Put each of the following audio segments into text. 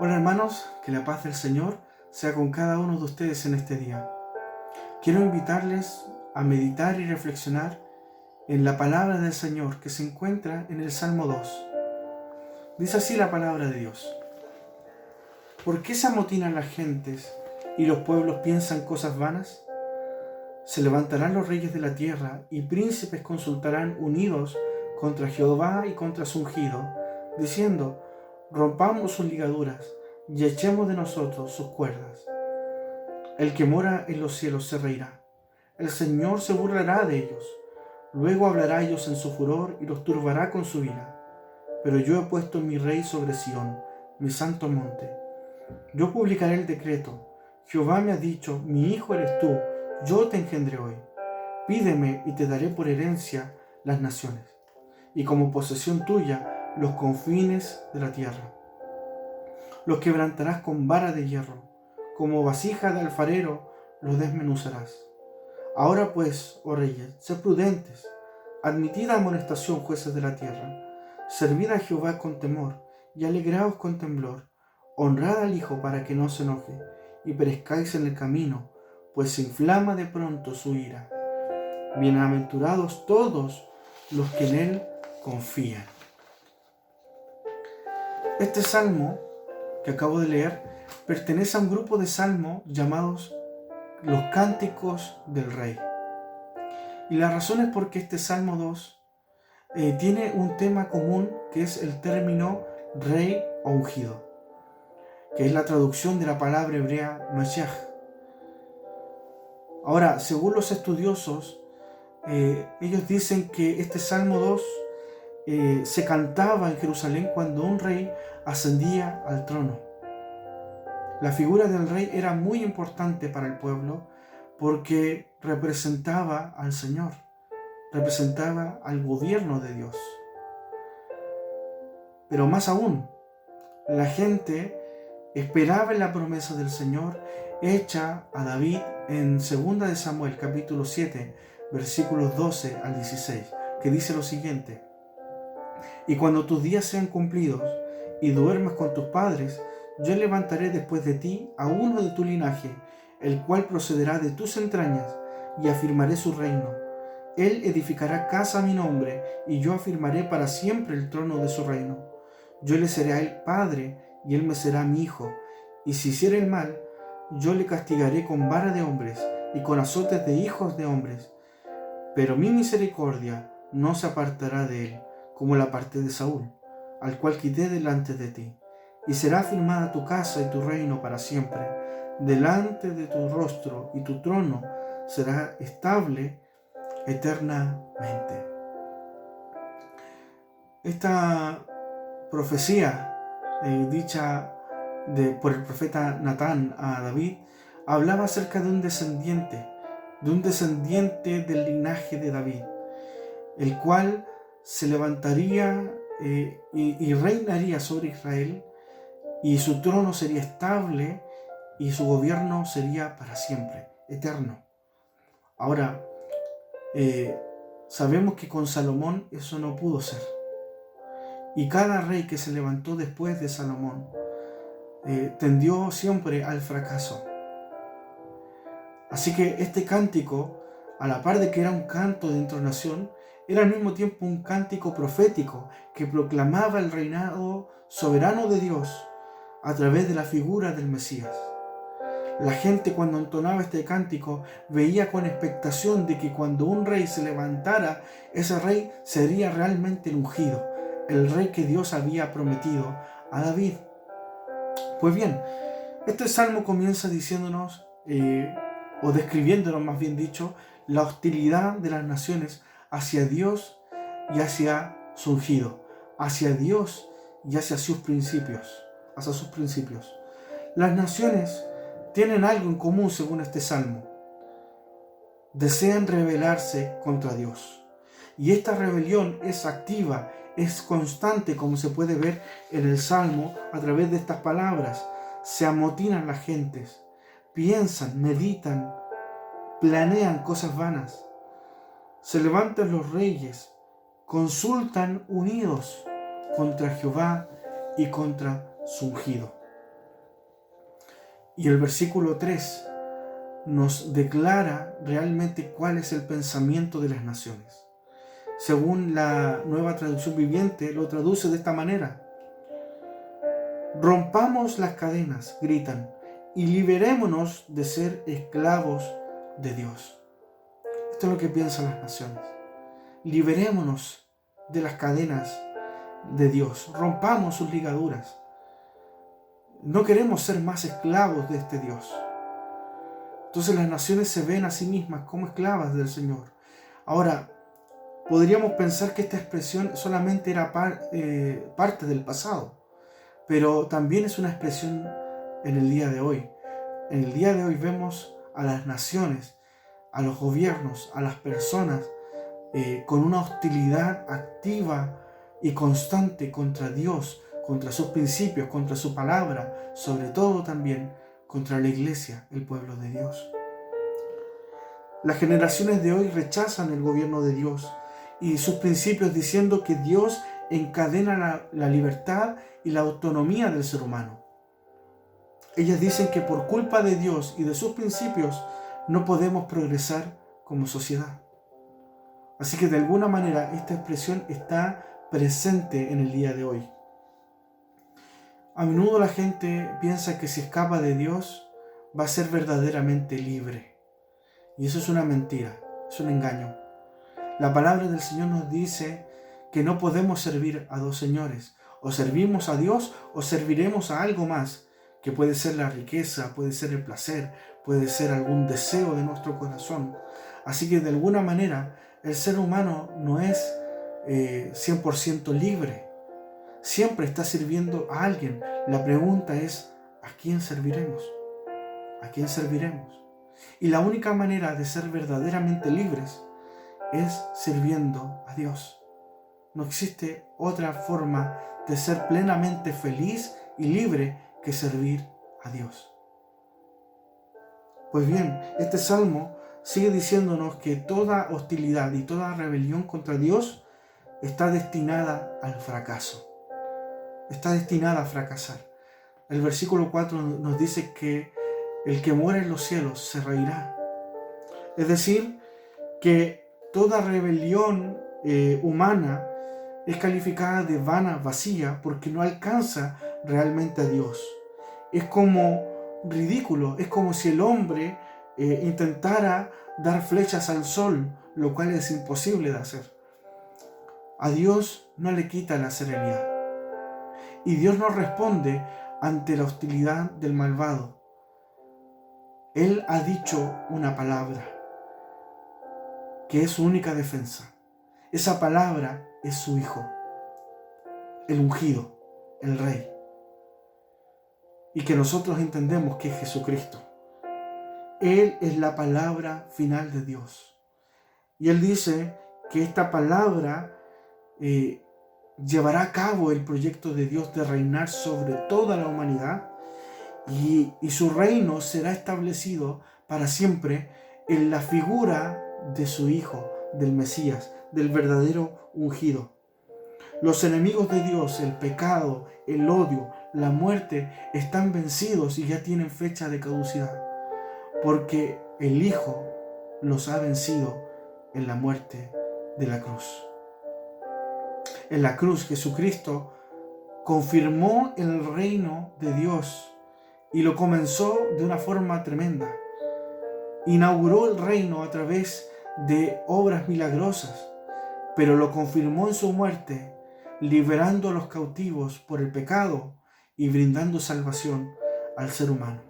Hola hermanos, que la paz del Señor sea con cada uno de ustedes en este día. Quiero invitarles a meditar y reflexionar en la palabra del Señor que se encuentra en el Salmo 2. Dice así la palabra de Dios. ¿Por qué se amotinan las gentes y los pueblos piensan cosas vanas? Se levantarán los reyes de la tierra y príncipes consultarán unidos contra Jehová y contra su ungido, diciendo, rompamos sus ligaduras y echemos de nosotros sus cuerdas. El que mora en los cielos se reirá. El Señor se burlará de ellos. Luego hablará a ellos en su furor y los turbará con su ira. Pero yo he puesto mi rey sobre Sión, mi santo monte. Yo publicaré el decreto. Jehová me ha dicho, mi hijo eres tú, yo te engendré hoy. Pídeme y te daré por herencia las naciones, y como posesión tuya los confines de la tierra. Los quebrantarás con vara de hierro, como vasija de alfarero los desmenuzarás. Ahora pues, oh reyes, sed prudentes, admitid amonestación, jueces de la tierra, servid a Jehová con temor, y alegraos con temblor, honrad al Hijo para que no se enoje, y perezcáis en el camino, pues se inflama de pronto su ira. Bienaventurados todos los que en él confían. Este salmo que acabo de leer pertenece a un grupo de salmos llamados los cánticos del rey. Y la razón es porque este Salmo 2 tiene un tema común que es el término rey o ungido, que es la traducción de la palabra hebrea Mashiach. Ahora, según los estudiosos, ellos dicen que este Salmo 2 se cantaba en Jerusalén cuando un rey ascendía al trono. La figura del rey era muy importante para el pueblo porque representaba al Señor, representaba al gobierno de Dios. Pero más aún, la gente esperaba en la promesa del Señor hecha a David en 2 de Samuel capítulo 7, versículos 12 al 16, que dice lo siguiente: y cuando tus días sean cumplidos y duermas con tus padres, yo levantaré después de ti a uno de tu linaje, el cual procederá de tus entrañas, y afirmaré su reino. Él edificará casa a mi nombre, y yo afirmaré para siempre el trono de su reino. Yo le seré a él padre, y él me será mi hijo. Y si hiciere el mal, yo le castigaré con vara de hombres, y con azotes de hijos de hombres. Pero mi misericordia no se apartará de él, como la parte de Saúl, al cual quité delante de ti. Y será afirmada tu casa y tu reino para siempre. Delante de tu rostro y tu trono será estable eternamente. Esta profecía dicha por el profeta Natán a David hablaba acerca de un descendiente del linaje de David, el cual se levantaría y reinaría sobre Israel, y su trono sería estable y su gobierno sería para siempre, eterno. Ahora, sabemos que con Salomón eso no pudo ser. Y cada rey que se levantó después de Salomón tendió siempre al fracaso. Así que este cántico, a la par de que era un canto de entonación, era al mismo tiempo un cántico profético que proclamaba el reinado soberano de Dios a través de la figura del Mesías. La gente, cuando entonaba este cántico, veía con expectación de que cuando un rey se levantara, ese rey sería realmente el ungido, el rey que Dios había prometido a David. Pues bien, este salmo comienza diciéndonos, o describiéndonos más bien dicho, la hostilidad de las naciones hacia Dios y hacia su ungido, hacia Dios y hacia sus principios, Las naciones tienen algo en común según este salmo: desean rebelarse contra Dios. Y esta rebelión es activa, es constante, como se puede ver en el salmo a través de estas palabras. Se amotinan las gentes, piensan, meditan, planean cosas vanas. Se levantan los reyes, consultan unidos contra Jehová y contra su ungido. Y el versículo 3 nos declara realmente cuál es el pensamiento de las naciones. Según la Nueva Traducción Viviente, lo traduce de esta manera: rompamos las cadenas, gritan, y liberémonos de ser esclavos de Dios. Esto es lo que piensan las naciones. Liberémonos de las cadenas de Dios, rompamos sus ligaduras. No queremos ser más esclavos de este Dios. Entonces las naciones se ven a sí mismas como esclavas del Señor. Ahora, podríamos pensar que esta expresión solamente era parte del pasado, pero también es una expresión en el día de hoy. En el día de hoy vemos a las naciones, a los gobiernos, a las personas con una hostilidad activa y constante contra Dios, contra sus principios, contra su palabra, sobre todo también contra la iglesia, el pueblo de Dios. Las generaciones de hoy rechazan el gobierno de Dios y sus principios, diciendo que Dios encadena la libertad y la autonomía del ser humano. Ellas dicen que por culpa de Dios y de sus principios no podemos progresar como sociedad. Así que de alguna manera esta expresión está presente en el día de hoy. A menudo la gente piensa que si escapa de Dios va a ser verdaderamente libre. Y eso es una mentira, es un engaño. La palabra del Señor nos dice que no podemos servir a dos señores. O servimos a Dios o serviremos a algo más, que puede ser la riqueza, puede ser el placer, puede ser algún deseo de nuestro corazón. Así que de alguna manera el ser humano no es 100% libre. Siempre está sirviendo a alguien. La pregunta es, ¿a quién serviremos? ¿A quién serviremos? Y la única manera de ser verdaderamente libres es sirviendo a Dios. No existe otra forma de ser plenamente feliz y libre que servir a Dios. Pues bien, este salmo sigue diciéndonos que toda hostilidad y toda rebelión contra Dios está destinada al fracaso. Está destinada a fracasar. El versículo 4 nos dice que el que mora en los cielos se reirá. Es decir, que toda rebelión humana es calificada de vana, vacía, porque no alcanza realmente a Dios. Es como ridículo, es como si el hombre intentara dar flechas al sol, lo cual es imposible de hacer. A Dios no le quita la serenidad. Y Dios no responde ante la hostilidad del malvado. Él ha dicho una palabra, que es su única defensa. Esa palabra es su Hijo, el ungido, el Rey. Y que nosotros entendemos que es Jesucristo. Él es la palabra final de Dios. Y Él dice que esta palabra llevará a cabo el proyecto de Dios de reinar sobre toda la humanidad, y su reino será establecido para siempre en la figura de su Hijo, del Mesías, del verdadero ungido. Los enemigos de Dios, el pecado, el odio, la muerte, están vencidos y ya tienen fecha de caducidad, porque el Hijo los ha vencido en la muerte de la cruz. En la cruz, Jesucristo confirmó el reino de Dios y lo comenzó de una forma tremenda. Inauguró el reino a través de obras milagrosas, pero lo confirmó en su muerte, liberando a los cautivos por el pecado y brindando salvación al ser humano.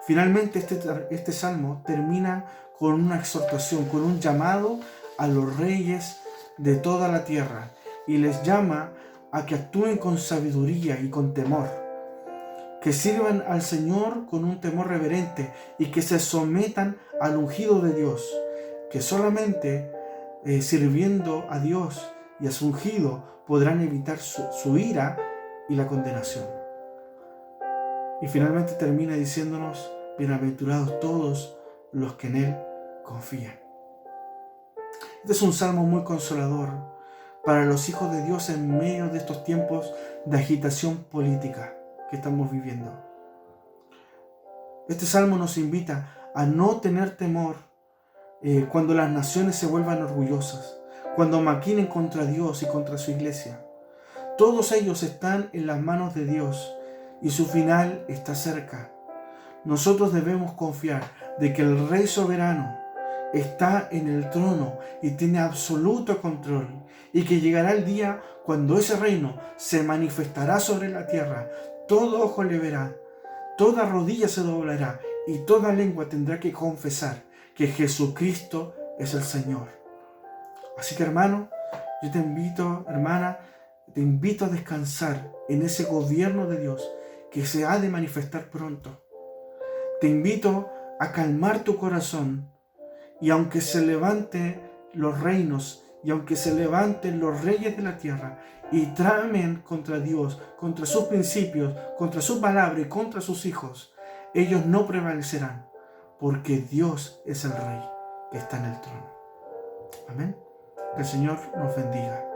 Finalmente, este salmo termina con una exhortación, con un llamado a los reyes de toda la tierra, y les llama a que actúen con sabiduría y con temor, que sirvan al Señor con un temor reverente y que se sometan al ungido de Dios, que solamente sirviendo a Dios y a su ungido podrán evitar su ira y la condenación. Y finalmente termina diciéndonos: bienaventurados todos los que en Él confían. Este es un salmo muy consolador para los hijos de Dios en medio de estos tiempos de agitación política que estamos viviendo. Este salmo nos invita a no tener temor cuando las naciones se vuelvan orgullosas, cuando maquinen contra Dios y contra su iglesia. Todos ellos están en las manos de Dios y su final está cerca. Nosotros debemos confiar de que el Rey soberano está en el trono y tiene absoluto control, y que llegará el día cuando ese reino se manifestará sobre la tierra. Todo ojo le verá, toda rodilla se doblará y toda lengua tendrá que confesar que Jesucristo es el Señor. Así que, hermano, yo te invito, hermana, te invito a descansar en ese gobierno de Dios que se ha de manifestar pronto. Te invito a calmar tu corazón, y aunque se levanten los reinos y aunque se levanten los reyes de la tierra y tramen contra Dios, contra sus principios, contra su palabra y contra sus hijos, ellos no prevalecerán, porque Dios es el Rey que está en el trono. Amén. Que el Señor nos bendiga.